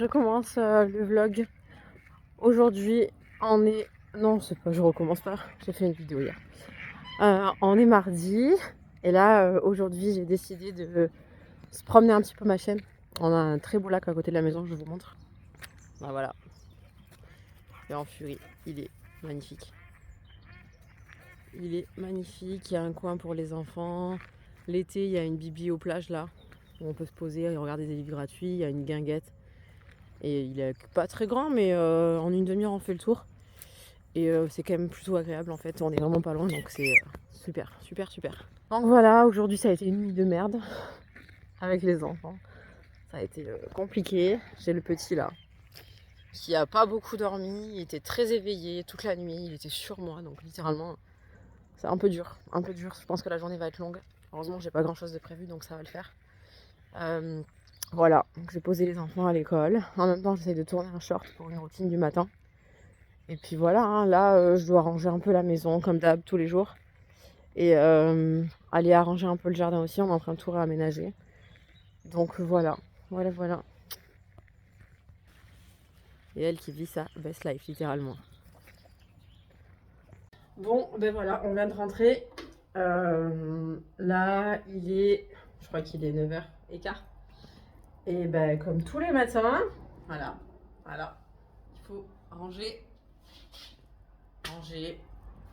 je commence le vlog. Aujourd'hui, on est... Non, c'est pas, je recommence pas. J'ai fait une vidéo hier. On est mardi. Et là, aujourd'hui, j'ai décidé de se promener un petit peu ma chaîne. On a un très beau lac à côté de la maison, je vous montre. Ben voilà. Il est en furie. Il est magnifique. Il est magnifique. Il y a un coin pour les enfants. L'été, il y a une bibi aux plages là, où on peut se poser et regarder des livres gratuits. Il y a une guinguette. Et il est pas très grand, mais en une demi-heure, on fait le tour. Et c'est quand même plutôt agréable en fait. On est vraiment pas loin, donc c'est super, super, super. Donc voilà, aujourd'hui, ça a été une nuit de merde avec les enfants. Ça a été compliqué. J'ai le petit là, qui a pas beaucoup dormi. Il était très éveillé toute la nuit. Il était sur moi, donc littéralement, c'est un peu dur. Un peu dur. Je pense que la journée va être longue. Heureusement, j'ai pas grand chose de prévu, donc ça va le faire. Voilà, donc j'ai posé les enfants à l'école. En même temps, j'essaie de tourner un short pour une routine du matin. Et puis voilà, hein, là, je dois ranger un peu la maison, comme d'hab, tous les jours. Et aller arranger un peu le jardin aussi, on est en train de tout réaménager. Donc voilà, voilà. Et elle qui vit sa best life, littéralement. Bon, ben voilà, on vient de rentrer. Là, je crois qu'il est 9h15. Et ben, comme tous les matins, voilà, il faut ranger.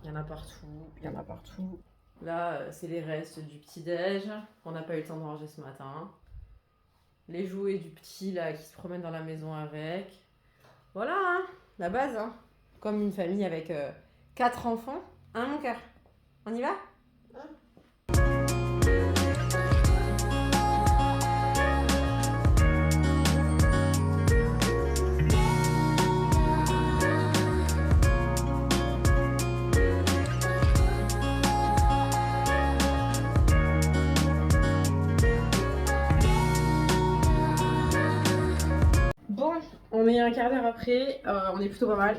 Il y en a partout. Là, c'est les restes du petit-déj. On n'a pas eu le temps de ranger ce matin. Les jouets du petit, là, qui se promène dans la maison avec. Voilà, hein, la base, hein. Comme une famille avec 4 enfants. Hein, mon cœur? On y va? Bon, on est un quart d'heure après, on est plutôt pas mal.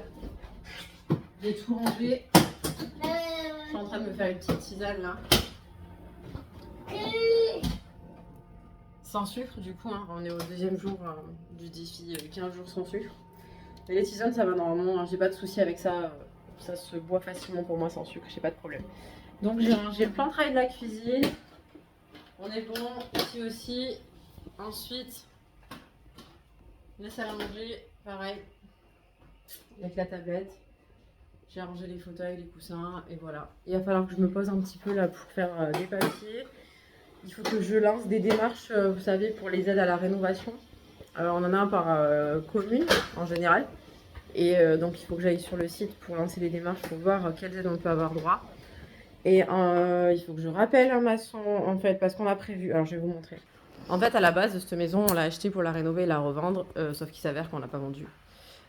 J'ai tout rangé. Je suis en train de me faire une petite tisane là. Sans sucre du coup, hein. On est au deuxième jour du défi 15 jours sans sucre. Mais les tisanes ça va normalement, hein. J'ai pas de souci avec ça. Ça se boit facilement pour moi sans sucre, j'ai pas de problème. Donc j'ai rangé le plan de travail de la cuisine. On est bon, ici aussi. Ensuite, la salle à manger, pareil, avec la tablette. J'ai rangé les fauteuils, les coussins, et voilà. Il va falloir que je me pose un petit peu là pour faire des papiers. Il faut que je lance des démarches, vous savez, pour les aides à la rénovation. On en a un par commune, en général. Et donc il faut que j'aille sur le site pour lancer les démarches, pour voir quelles aides on peut avoir droit. Et il faut que je rappelle un maçon, en fait, parce qu'on a prévu... Alors je vais vous montrer. En fait, à la base, cette maison, on l'a achetée pour la rénover et la revendre, sauf qu'il s'avère qu'on l'a pas vendue.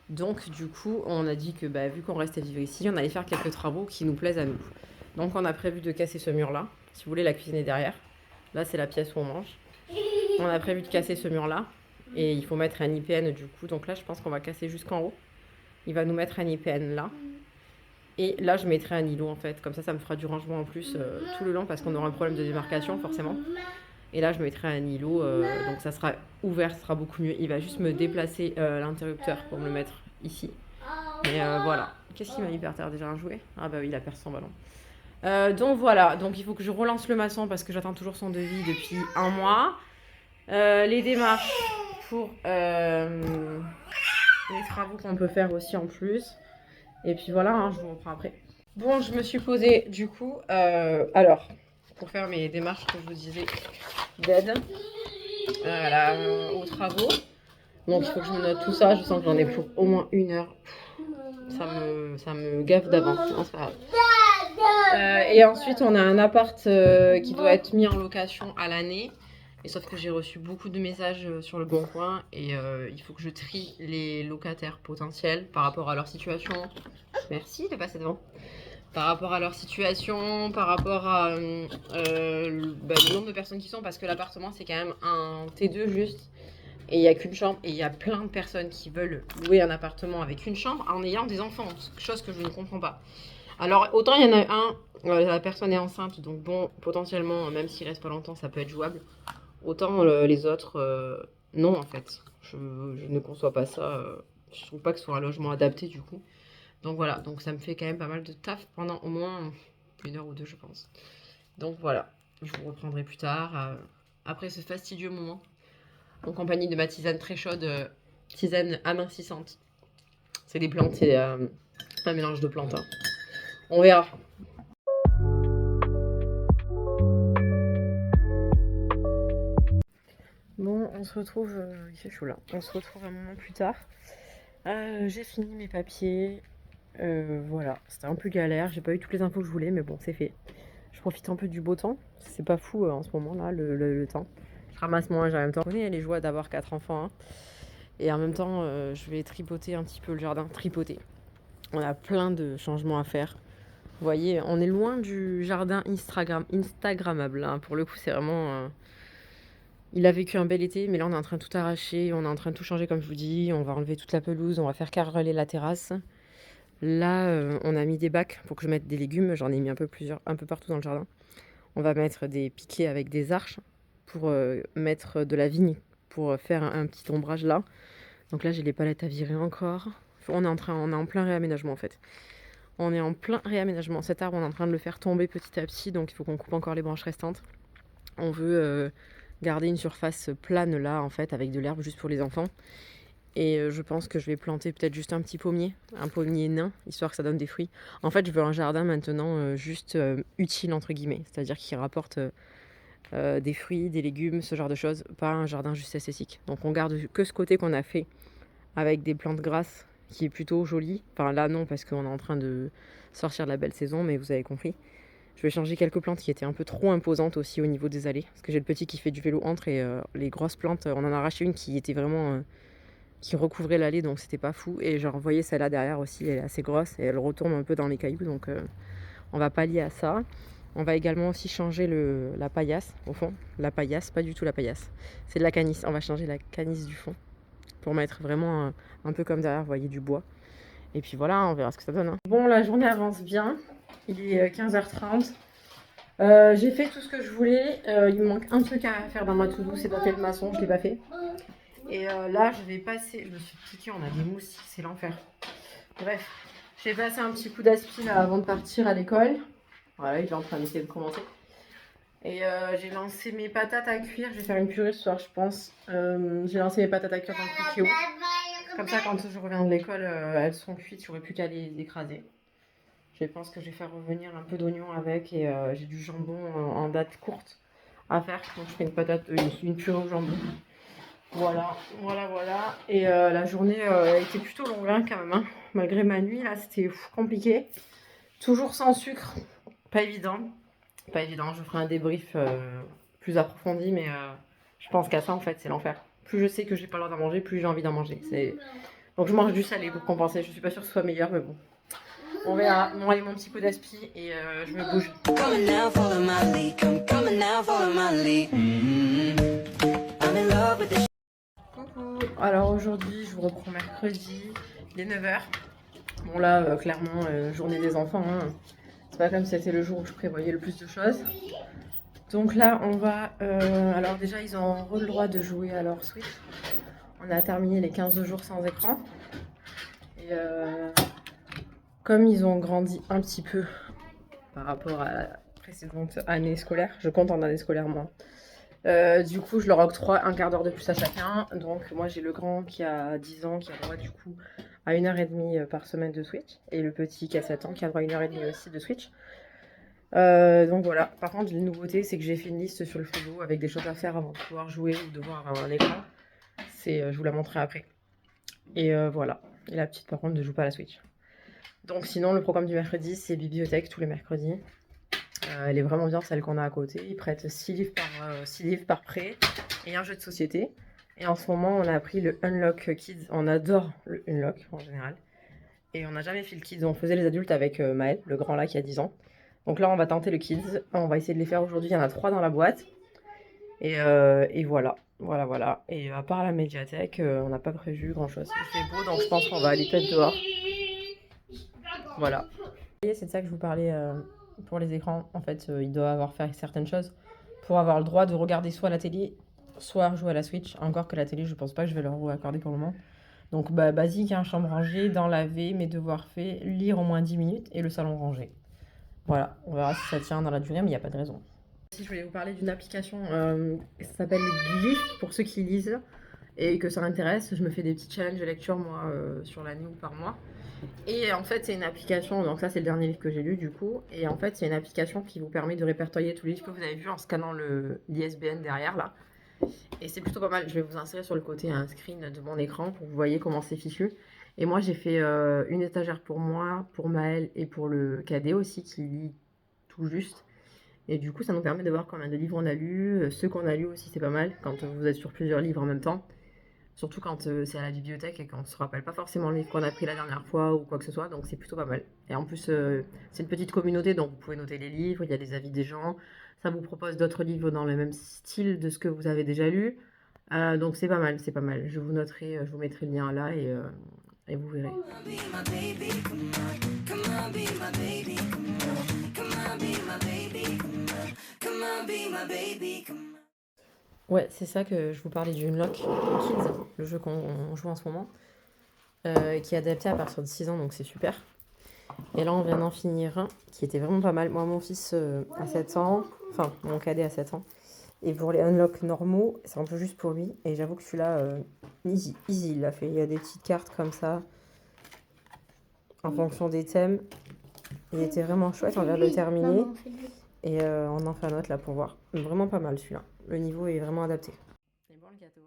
Donc, du coup, on a dit que vu qu'on restait vivre ici, on allait faire quelques travaux qui nous plaisent à nous. Donc, on a prévu de casser ce mur-là. Si vous voulez, la cuisine est derrière. Là, c'est la pièce où on mange. On a prévu de casser ce mur-là. Et il faut mettre un IPN, du coup. Donc là, je pense qu'on va casser jusqu'en haut. Il va nous mettre un IPN là. Et là, je mettrai un îlot, en fait. Comme ça me fera du rangement en plus tout le long, parce qu'on aura un problème de démarcation, forcément. Et là, je mettrai un îlot, donc ça sera ouvert, ça sera beaucoup mieux. Il va juste me déplacer l'interrupteur pour me le mettre ici. Mais voilà. Qu'est-ce qui m'a mis par terre déjà? Un jouet? Ah bah oui, il a perdu son ballon. Donc voilà, donc il faut que je relance le maçon parce que j'attends toujours son devis depuis un mois. Les démarches pour les travaux qu'on peut faire aussi en plus. Et puis voilà, hein, je vous reprends après. Bon, je me suis posée du coup, alors, pour faire mes démarches que je vous disais d'aide aux travaux. Donc il faut que je me note tout ça. Je sens que j'en ai pour au moins 1 heure. Ça me gaffe d'avance. Non, c'est pas grave. Et ensuite, on a un appart qui doit être mis en location à l'année. Et sauf que j'ai reçu beaucoup de messages sur le Bon Coin. Et il faut que je trie les locataires potentiels par rapport à leur situation. Merci de passer devant. Par rapport à leur situation, par rapport à le nombre de personnes qui sont, parce que l'appartement c'est quand même un T2 juste, et il n'y a qu'une chambre, et il y a plein de personnes qui veulent louer un appartement avec une chambre en ayant des enfants, chose que je ne comprends pas. Alors autant il y en a un, la personne est enceinte, donc bon, potentiellement, même s'il reste pas longtemps, ça peut être jouable, autant les autres, non en fait. Je ne conçois pas ça. Je trouve pas que ce soit un logement adapté du coup. Donc voilà, donc ça me fait quand même pas mal de taf pendant au moins 1 heure ou deux, je pense. Donc voilà, je vous reprendrai plus tard, après ce fastidieux moment, en compagnie de ma tisane très chaude, tisane amincissante. C'est des plantes, c'est un mélange de plantes, hein. On verra. Bon, on se retrouve, il fait chaud là, on se retrouve un moment plus tard. J'ai fini mes papiers, voilà, c'était un peu galère, j'ai pas eu toutes les infos que je voulais, mais bon, c'est fait. Je profite un peu du beau temps, c'est pas fou en ce moment là, le temps. Je ramasse mon linge en même temps. On connaît les joies d'avoir 4 enfants, hein. Et en même temps, je vais tripoter un petit peu le jardin, tripoter. On a plein de changements à faire. Vous voyez, on est loin du jardin Instagrammable, hein. Pour le coup, c'est vraiment... Il a vécu un bel été, mais là, on est en train de tout arracher. On est en train de tout changer, comme je vous dis. On va enlever toute la pelouse. On va faire caroler la terrasse. Là, on a mis des bacs pour que je mette des légumes. J'en ai mis un peu partout dans le jardin. On va mettre des piquets avec des arches pour mettre de la vigne, pour faire un petit ombrage là. Donc là, j'ai les palettes à virer encore. On est en plein réaménagement en fait. On est en plein réaménagement. Cet arbre, on est en train de le faire tomber petit à petit, donc il faut qu'on coupe encore les branches restantes. On veut garder une surface plane là, en fait, avec de l'herbe juste pour les enfants. Et je pense que je vais planter peut-être juste un petit pommier, un pommier nain, histoire que ça donne des fruits. En fait, je veux un jardin maintenant juste utile, entre guillemets, c'est-à-dire qui rapporte des fruits, des légumes, ce genre de choses, pas un jardin juste esthétique. Donc on garde que ce côté qu'on a fait avec des plantes grasses qui est plutôt joli. Enfin là non parce qu'on est en train de sortir de la belle saison, mais vous avez compris. Je vais changer quelques plantes qui étaient un peu trop imposantes aussi au niveau des allées. Parce que j'ai le petit qui fait du vélo entre et les grosses plantes, on en a arraché une qui était vraiment... qui recouvrait l'allée, donc c'était pas fou. Et j'ai renvoyé celle-là derrière aussi, elle est assez grosse et elle retombe un peu dans les cailloux, donc on va pallier à ça. On va également aussi changer la paillasse au fond. La paillasse, pas du tout la paillasse. C'est de la canisse. On va changer la canisse du fond pour mettre vraiment un peu comme derrière, vous voyez, du bois. Et puis voilà, on verra ce que ça donne, hein. Bon, la journée avance bien. Il est 15h30. J'ai fait tout ce que je voulais. Il me manque un truc à faire dans ma to-do, c'est d'appeler le maçon. Je ne l'ai pas fait. Et là, je vais passer... Je me suis piquée, on a des moustiques, c'est l'enfer. Bref, je vais passer un petit coup d'aspi là avant de partir à l'école. Voilà, il est en train d'essayer de commencer. Et j'ai lancé mes patates à cuire. Je vais faire une purée ce soir, je pense. J'ai lancé mes patates à cuire dans le Kikyo. Comme ça, quand je reviens de l'école, elles sont cuites. J'aurai plus qu'à les écraser. Je pense que je vais faire revenir un peu d'oignon avec. Et j'ai du jambon en date courte à faire. Donc je fais une purée au jambon. Voilà, voilà, voilà. Et la journée était plutôt longue hein, quand même. Hein. Malgré ma nuit, là, c'était compliqué. Toujours sans sucre. Pas évident. Pas évident, je ferai un débrief plus approfondi, mais je pense qu'à ça en fait, c'est l'enfer. Plus je sais que j'ai pas le droit d'en manger, plus j'ai envie d'en manger. Donc je mange du salé pour compenser. Je suis pas sûre que ce soit meilleur, mais bon. On verra. Bon, allez, mon petit coup d'aspi et je me bouge. Coucou. Alors aujourd'hui, je vous reprends mercredi, il est 9h. Bon là, clairement, journée des enfants. Hein. C'est pas comme si c'était le jour où je prévoyais le plus de choses. Donc là, on va... alors déjà, ils ont le droit de jouer à leur Switch. On a terminé les 15 jours sans écran. Et comme ils ont grandi un petit peu par rapport à la précédente année scolaire, je compte en année scolaire moi. Du coup, je leur octroie un quart d'heure de plus à chacun. Donc moi, j'ai le grand qui a 10 ans, qui a droit du coup à 1h30 par semaine de Switch. Et le petit qui a 7 ans, qui a droit à 1h30 aussi de Switch. Donc voilà, par contre les nouveautés c'est que j'ai fait une liste sur le frigo avec des choses à faire avant de pouvoir jouer ou de voir un écran. Je vous la montrerai après. Et voilà, et la petite par contre ne joue pas à la Switch. Donc sinon le programme du mercredi c'est bibliothèque tous les mercredis. Elle est vraiment bien celle qu'on a à côté, ils prêtent 6 livres par prêt et un jeu de société. Et en ce moment on a appris le Unlock Kids, on adore le Unlock en général. Et on n'a jamais fait le Kids, on faisait les adultes avec Maël, le grand là qui a 10 ans. Donc là, on va tenter le Kids. On va essayer de les faire aujourd'hui. Il y en a 3 dans la boîte. Et voilà. Voilà, voilà. Et à part la médiathèque, on n'a pas prévu grand-chose. Il fait beau, donc je pense qu'on va aller peut-être dehors. Voilà. C'est de ça que je vous parlais pour les écrans. En fait, ils doivent avoir fait certaines choses pour avoir le droit de regarder soit la télé, soit jouer à la Switch. Encore que la télé, je pense pas que je vais leur accorder pour le moment. Donc bah, basique, hein, chambre rangée, dents lavées, mes devoirs faits, lire au moins 10 minutes et le salon rangé. Voilà, on verra si ça tient dans la durée, mais il n'y a pas de raison. Si je voulais vous parler d'une application, ça s'appelle Glyph pour ceux qui lisent et que ça intéresse. Je me fais des petits challenges de lecture moi sur l'année ou par mois. Et en fait, c'est une application, donc ça c'est le dernier livre que j'ai lu du coup. Et en fait, c'est une application qui vous permet de répertorier tous les livres que vous avez vus en scannant l'ISBN derrière là. Et c'est plutôt pas mal. Je vais vous insérer sur le côté un screen de mon écran pour que vous voyez comment c'est fichu. Et moi, j'ai fait une étagère pour moi, pour Maël et pour le cadet aussi qui lit tout juste. Et du coup, ça nous permet de voir combien de livres on a lu. Ceux qu'on a lus aussi, c'est pas mal quand vous êtes sur plusieurs livres en même temps. Surtout quand c'est à la bibliothèque et qu'on se rappelle pas forcément le livre qu'on a pris la dernière fois ou quoi que ce soit. Donc c'est plutôt pas mal. Et en plus, c'est une petite communauté, donc vous pouvez noter les livres, il y a des avis des gens. Ça vous propose d'autres livres dans le même style de ce que vous avez déjà lu. Donc c'est pas mal, c'est pas mal. Je vous noterai, je vous mettrai le lien là et vous verrez. Ouais, c'est ça que je vous parlais du Unlock Kids, le jeu qu'on joue en ce moment, qui est adapté à partir de 6 ans, donc c'est super. Et là, on vient d'en finir un qui était vraiment pas mal. Moi, mon fils a 7 ans, enfin, mon cadet a 7 ans. Et pour les unlocks normaux, c'est un peu juste pour lui. Et j'avoue que celui-là, easy, easy, il l'a fait. Il y a des petites cartes comme ça, en fonction des thèmes. Il était vraiment chouette, on vient de le terminer. Et on en fait un autre là pour voir. Vraiment pas mal celui-là. Le niveau est vraiment adapté. C'est bon le gâteau.